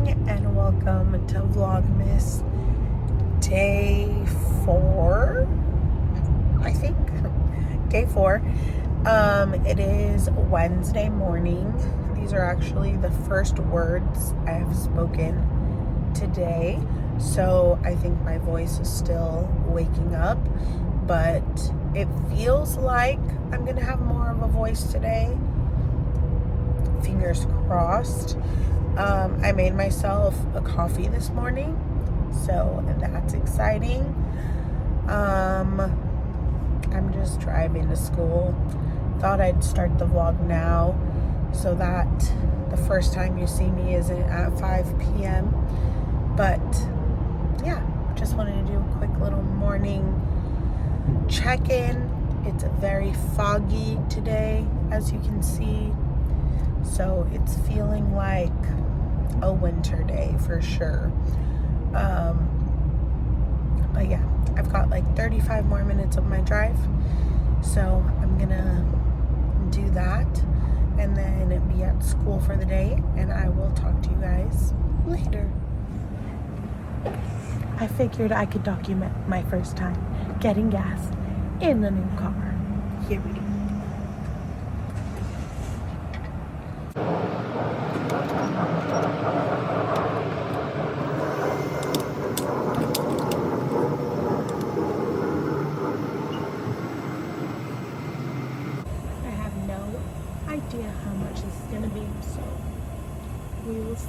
and welcome to Vlogmas day 4, I think. Day 4. It is Wednesday morning. These are actually the first words I have spoken today, so I think my voice is still waking up, but it feels like I'm gonna have more of a voice today. Fingers crossed. I made myself a coffee this morning, so that's exciting. I'm just driving to school. Thought I'd start the vlog now so that the first time you see me isn't at 5 p.m. But yeah, just wanted to do a quick little morning check-in. It's very foggy today, as you can see. So it's feeling like a winter day for sure. But yeah, I've got like 35 more minutes of my drive. So I'm gonna do that and then be at school for the day, and I will talk to you guys later. I figured I could document my first time getting gas in the new car. Here we go. Idea how much this is going to be, so we will see.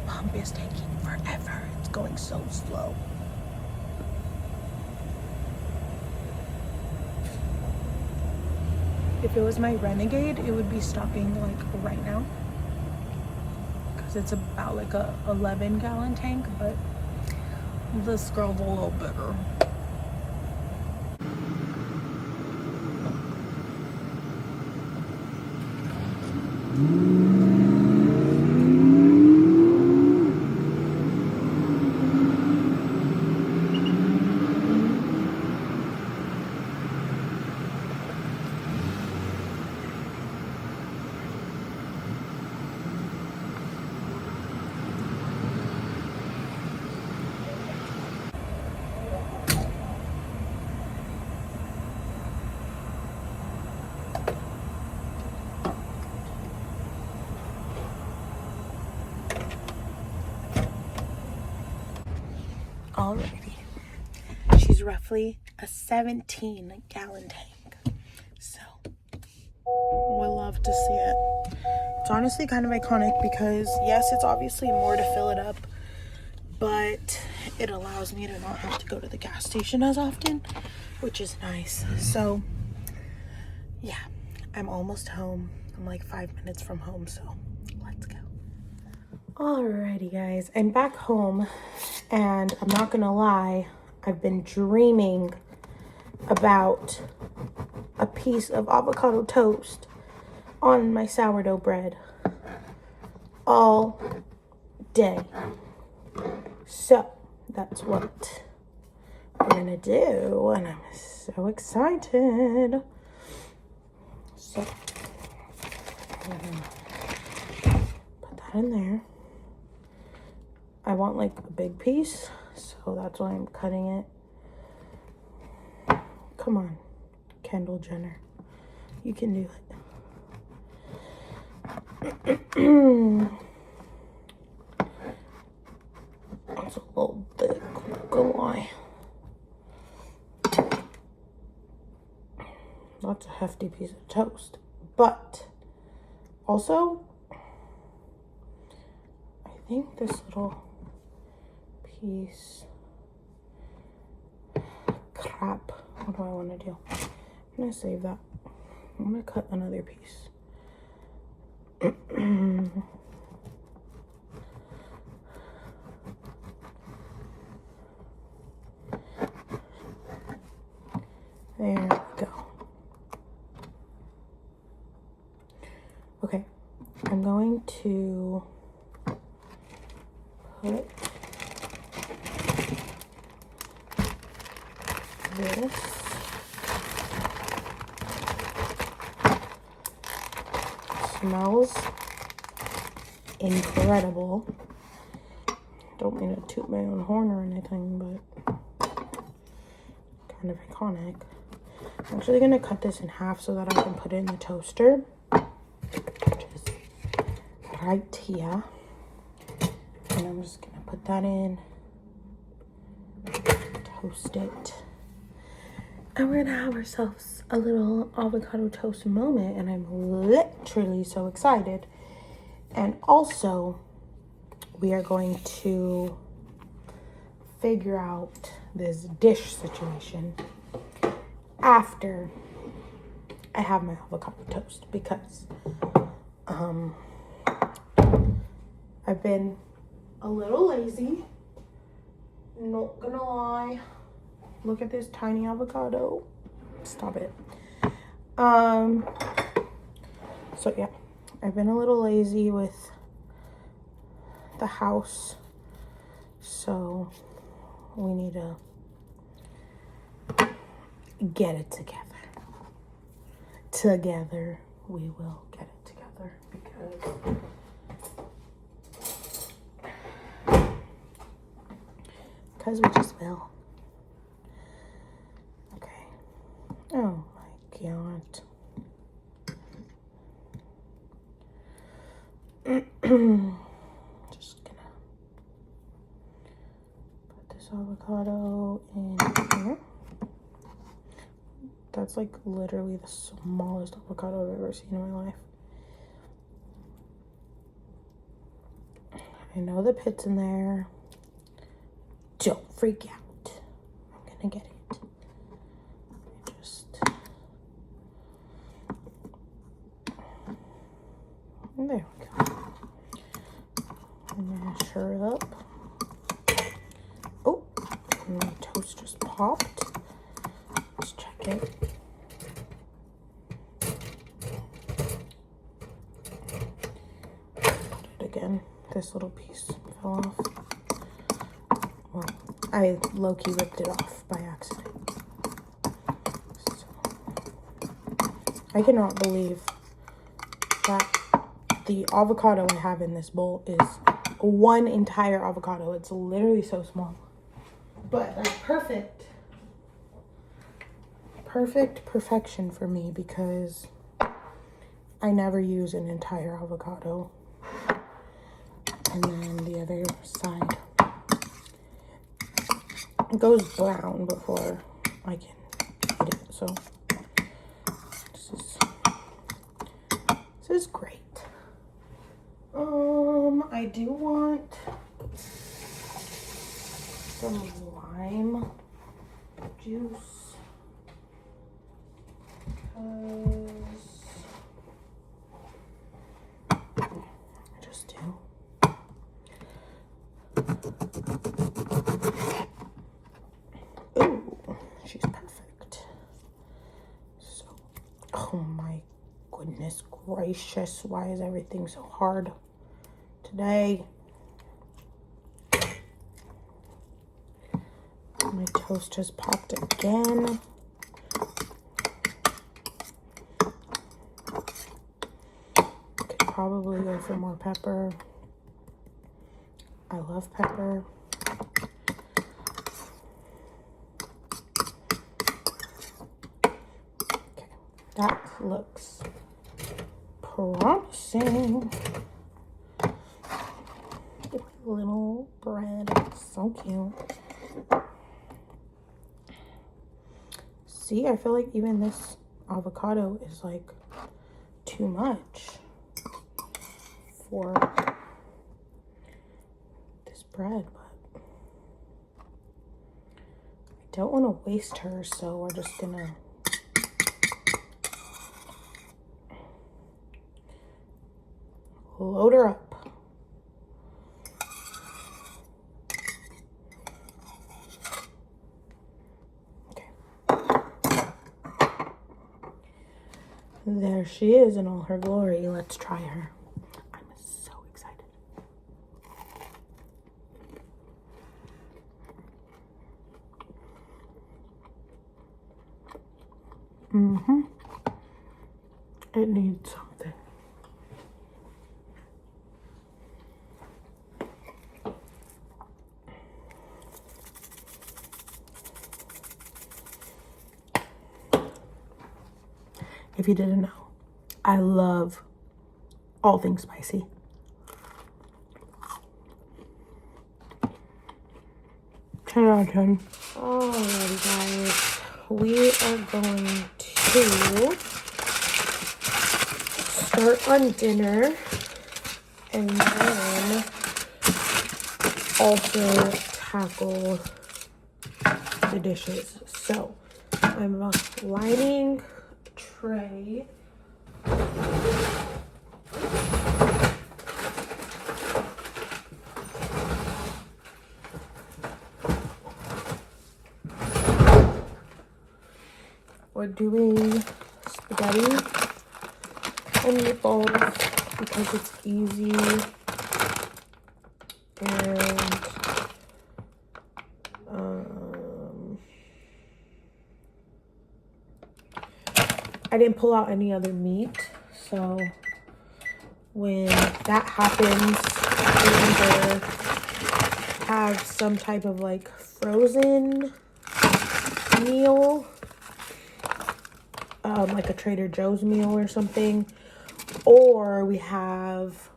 Pump is taking forever. It's going so slow. If it was my Renegade, it would be stopping like right now, because it's about like a 11-gallon tank, but this girl's a little bigger. Alrighty, she's roughly a 17-gallon tank, so we'll love to see it. It's honestly kind of iconic because yes, it's obviously more to fill it up, but it allows me to not have to go to the gas station as often, which is nice. So yeah, I'm almost home. I'm like 5 minutes from home, so let's go. Alrighty guys, I'm back home, and I'm not gonna lie, I've been dreaming about a piece of avocado toast on my sourdough bread all day. So that's what we're gonna do, and I'm so excited. So I'm gonna put that in there. I want like a big piece, so that's why I'm cutting it. Come on, Kendall Jenner, you can do it. It's a little big, not gonna lie. That's a hefty piece of toast, but also I think this little piece Crap. What do I want to do? I'm going to save that. I'm going to cut another piece. There we go. Okay, I'm going to put this smells incredible. Don't mean to toot my own horn or anything, but kind of iconic. I'm actually going to cut this in half so that I can put it in the toaster, which is right here. And I'm just going to put that in, toast it. And we're going to have ourselves a little avocado toast moment, and I'm literally so excited. And also, we are going to figure out this dish situation after I have my avocado toast, because I've been a little lazy, not gonna lie. Look at this tiny avocado. Stop it. So yeah, I've been a little lazy with the house, so we need to get it together. Together, we will get it together, because we just will. Okay. Oh my god. Just gonna put this avocado in here. That's like literally the smallest avocado I've ever seen in my life. I know the pit's in there. Don't freak out. I'm gonna get it. There we go. Mash her up. Oh, and my toast just popped. Let's check it. Put it again. This little piece fell off. Well, I low-key ripped it off by accident. So, I cannot believe that the avocado I have in this bowl is one entire avocado. It's literally so small. But that's perfect. Perfection for me, because I never use an entire avocado. And then the other side, it goes brown before I can eat it. So this is great. I do want some lime juice, because I just do. Ooh, she's perfect. So, oh my goodness gracious, why is everything so hard today? My toast just popped again. Could probably go for more pepper. I love pepper. Okay, that looks promising. Little bread, so cute. See, I feel like even this avocado is like too much for this bread, but I don't want to waste her, so we're just gonna load her up. There she is in all her glory. Let's try her. I'm so excited. It needs something. If you didn't know, I love all things spicy. Ten out of 10. Alrighty, guys. We are going to start on dinner and then also tackle the dishes. So I'm lining tray. We're doing spaghetti and meatballs because it's easy and I didn't pull out any other meat, so when that happens, we either have some type of like frozen meal, like a Trader Joe's meal or something, or we have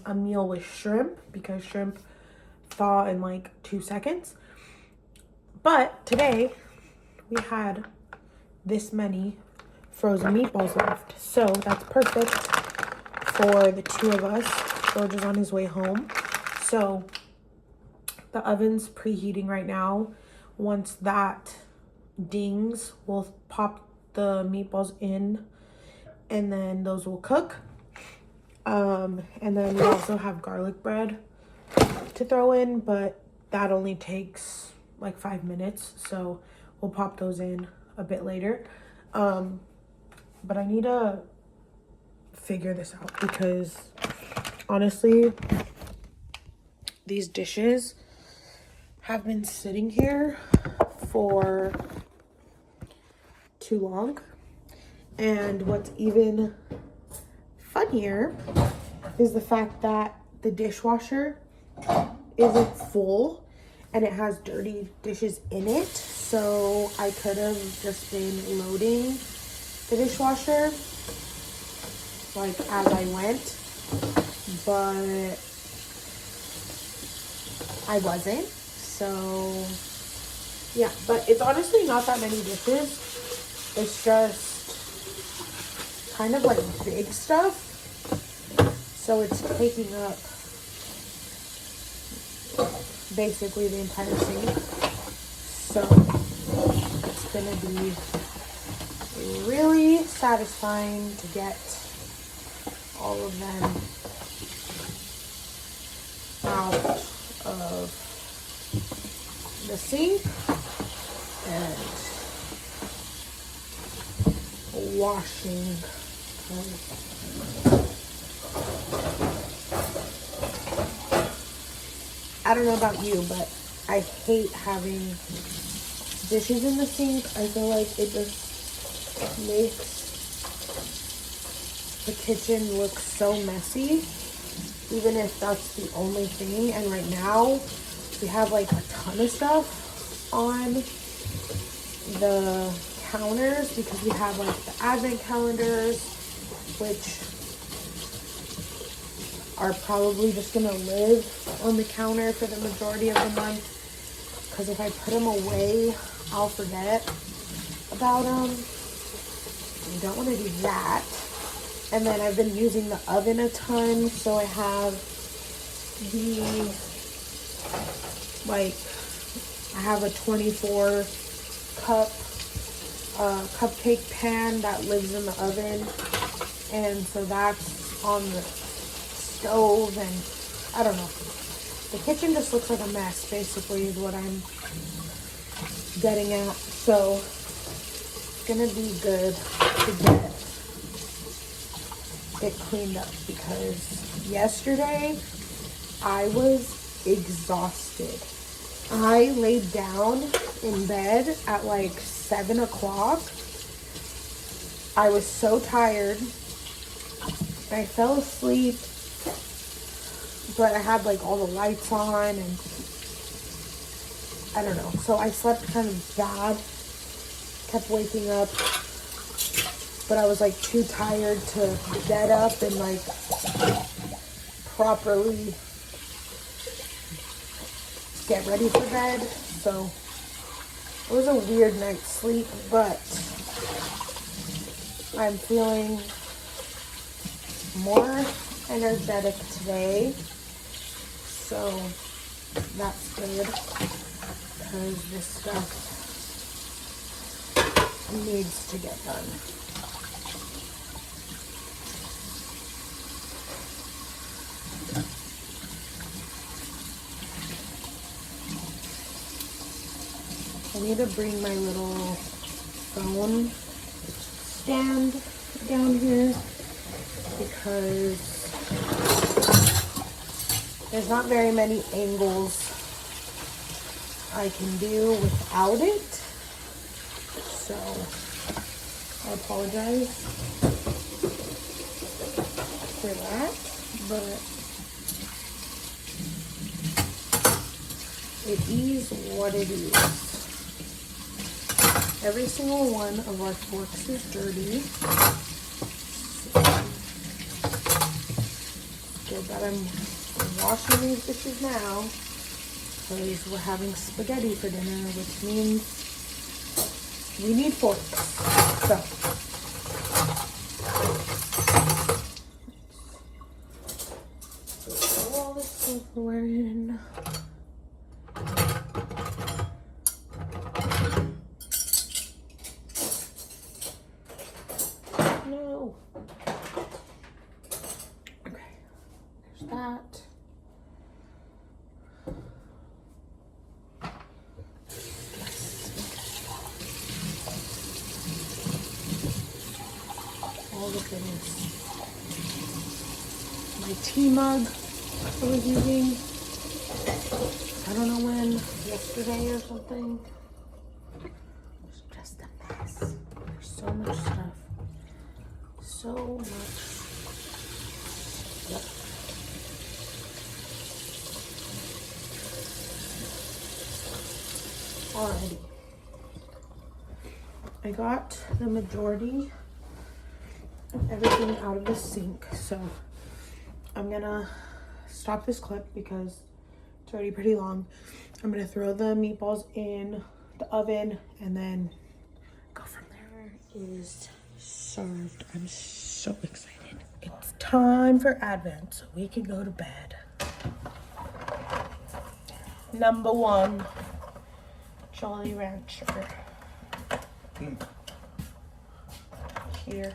a meal with shrimp because shrimp thaw in like 2 seconds. But today we had this many frozen meatballs left, so that's perfect for the 2 of us. George is on his way home, so the oven's preheating right now. Once that dings, we'll pop the meatballs in and then those will cook. And then we also have garlic bread to throw in, but that only takes like 5 minutes, so we'll pop those in a bit later. But I need to figure this out because honestly, these dishes have been sitting here for too long. And what's even funnier is the fact that the dishwasher isn't full and it has dirty dishes in it. So I could have just been loading the dishwasher like as I went, but I wasn't. So yeah, but it's honestly not that many dishes. It's just kind of like big stuff, so it's taking up basically the entire sink. So it's gonna be really satisfying to get all of them out of the sink and washing. I don't know about you, but I hate having dishes in the sink. I feel like it just makes the kitchen look so messy, even if that's the only thing. And right now we have like a ton of stuff on the counters because we have like the advent calendars, which are probably just gonna live on the counter for the majority of the month, because if I put them away, I'll forget about them. You don't want to do that. And then I've been using the oven a ton, so I have the like I have a 24 cup cupcake pan that lives in the oven, and so that's on the stove, and I don't know. The kitchen just looks like a mess, basically, is what I'm getting at. So it's gonna be good to get cleaned up, because yesterday I was exhausted. I laid down in bed at like 7 o'clock. I was so tired. I fell asleep, but I had like all the lights on, and I don't know. So I slept kind of bad, kept waking up, but I was like too tired to get up and like properly get ready for bed. So it was a weird night's sleep, but I'm feeling more energetic today. So that's good, because this stuff needs to get done. I need to bring my little phone stand down here, because there's not very many angles I can do without it. So I apologize for that, but it is what it is. Every single one of our forks is dirty. Good that I'm washing these dishes now, because we're having spaghetti for dinner, which means we need forks. So throw all this silverware in. No. Okay, there's that. All the goodness. My tea mug I was using, I don't know when, yesterday or something. It's just a mess. There's so much stuff. So much stuff. Alrighty. I got the majority of everything out of the sink, so I'm gonna stop this clip because it's already pretty long. I'm gonna throw the meatballs in the oven and then go from there. Is served. I'm so excited. It's time for Advent, so we can go to bed. Number 1, Jolly Rancher. Cheater.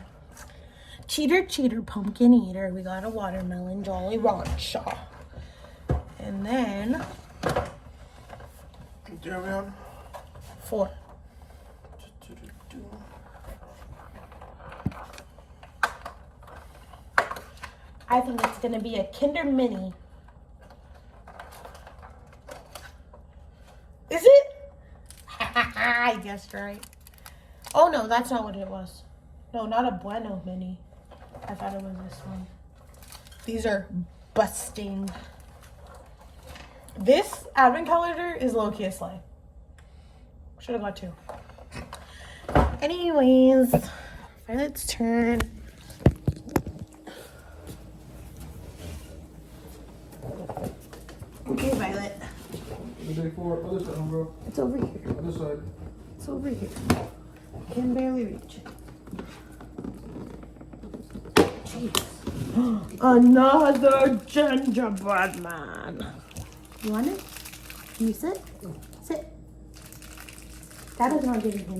Cheater, cheater, pumpkin eater. We got a watermelon Jolly Rancher. And then... Do you have 4. I think it's gonna be a Kinder Mini. Is it? I guessed right. Oh no, that's not what it was. No, not a Bueno Mini. I thought it was this one. These are busting. This advent calendar is low-key a slay. Should have got 2. Anyways, Violet's turn. Okay, Violet. Day 4, other side, bro. It's over here. Other side. It's over here. I can barely reach. Jeez. Another gingerbread man. You want it? Can you sit? Sit. That is not giving him.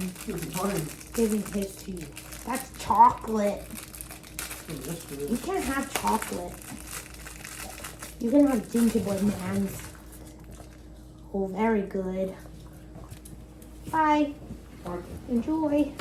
Giving his to you. That's chocolate. You can't have chocolate. You can have gingerbread mans. Oh, very good. Bye. Enjoy.